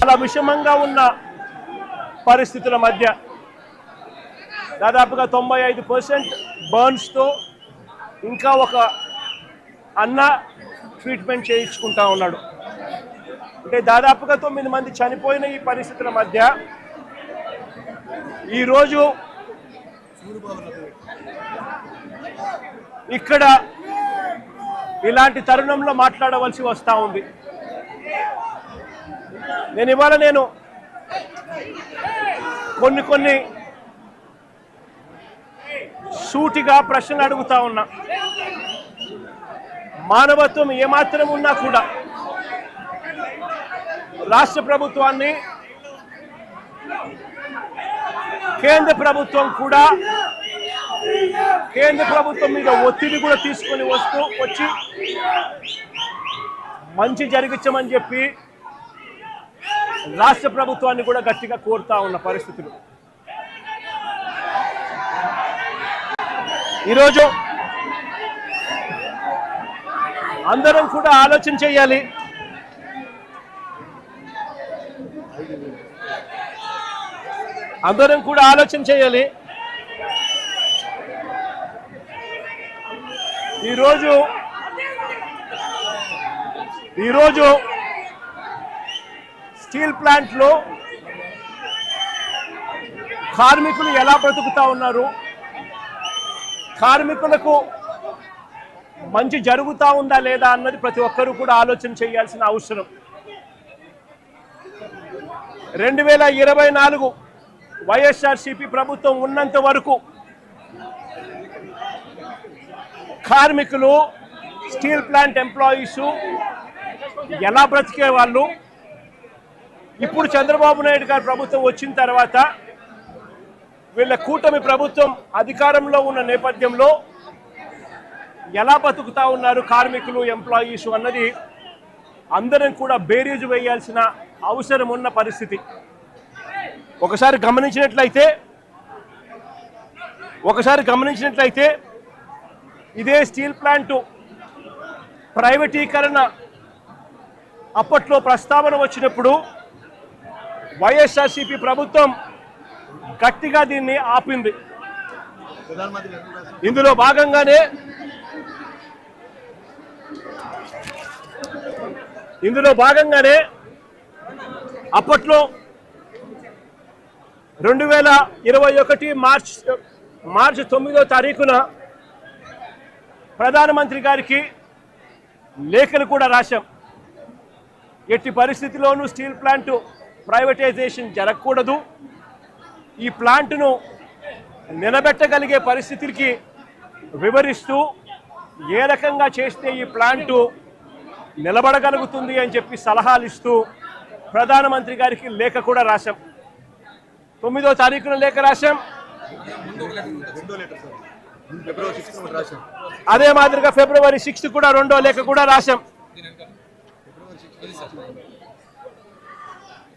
చాలా విషమంగా ఉన్న పరిస్థితుల మధ్య దాదాపుగా 95% బర్న్స్తో ఇంకా ఒక అన్న ట్రీట్మెంట్ చేయించుకుంటా ఉన్నాడు. అంటే దాదాపుగా 9 మంది చనిపోయిన ఈ పరిస్థితుల మధ్య ఈరోజు ఇక్కడ ఇలాంటి తరుణంలో మాట్లాడవలసి వస్తూ ఉంది. ఇవాళ కొన్ని సూటిగా ప్రశ్నలు అడుగుతా ఉన్నా. మానవత్వం ఏమాత్రం ఉన్నా కూడా రాష్ట్ర ప్రభుత్వాన్ని, కేంద్ర ప్రభుత్వం మీద ఒత్తిడి కూడా తీసుకొని వచ్చి మంచి జరిగించమని చెప్పి రాష్ట్ర ప్రభుత్వాన్ని కూడా గట్టిగా కోరుతా ఉన్న పరిస్థితులు. ఈరోజు అందరం కూడా ఆలోచన చేయాలి. ఈరోజు స్టీల్ ప్లాంట్లో కార్మికులు ఎలా బ్రతుకుతా ఉన్నారు, కార్మికులకు మంచి జరుగుతా ఉందా లేదా అన్నది ప్రతి ఒక్కరూ కూడా ఆలోచన చేయాల్సిన అవసరం. 2024 వైఎస్ఆర్సీపీ ప్రభుత్వం ఉన్నంత వరకు కార్మికులు, స్టీల్ ప్లాంట్ ఎంప్లాయీస్ ఎలా బ్రతికే వాళ్ళు, ఇప్పుడు చంద్రబాబు నాయుడు గారి ప్రభుత్వం వచ్చిన తర్వాత వీళ్ళ కూటమి ప్రభుత్వం అధికారంలో ఉన్న నేపథ్యంలో ఎలా బతుకుతా ఉన్నారు కార్మికులు, ఎంప్లాయీస్ అన్నది అందరం కూడా బేరీజు వేయాల్సిన అవసరం ఉన్న పరిస్థితి. ఒకసారి గమనించినట్లయితే ఇదే స్టీల్ ప్లాంటు ప్రైవేటీకరణ అప్పట్లో ప్రస్తావన వచ్చినప్పుడు వైఎస్ఆర్సీపీ ప్రభుత్వం గట్టిగా దీన్ని ఆపింది. ఇందులో భాగంగానే అప్పట్లో 2021 మార్చి 9వ తారీఖున ప్రధానమంత్రి గారికి లేఖలు కూడా రాశాం. ఎట్టి పరిస్థితిలోనూ స్టీల్ ప్లాంట్ ప్రైవేటైజేషన్ జరగకూడదు, ఈ ప్లాంట్ను నిలబెట్టగలిగే పరిస్థితికి వివరిస్తూ ఏ రకంగా చేస్తే ఈ ప్లాంటు నిలబడగలుగుతుంది అని చెప్పి సలహాలు ఇస్తూ ప్రధానమంత్రి గారికి లేఖ కూడా రాశాం. 9వ తారీఖున లేఖ రాశాం. అదే మాదిరిగా ఫిబ్రవరి 6 కూడా రెండో లేఖ కూడా రాశాం.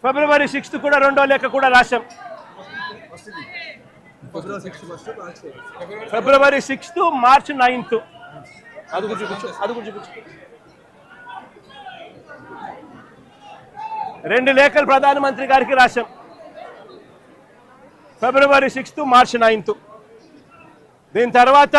ఫిబ్రవరి 6 కూడా రెండో లేఖ కూడా రాశాం. ఫిబ్రవరి 6, మార్చి 9 అది చూపించు. 2 లేఖలు ప్రధానమంత్రి గారికి రాశాం. ఫిబ్రవరి 6, మార్చి 9. దీని తర్వాత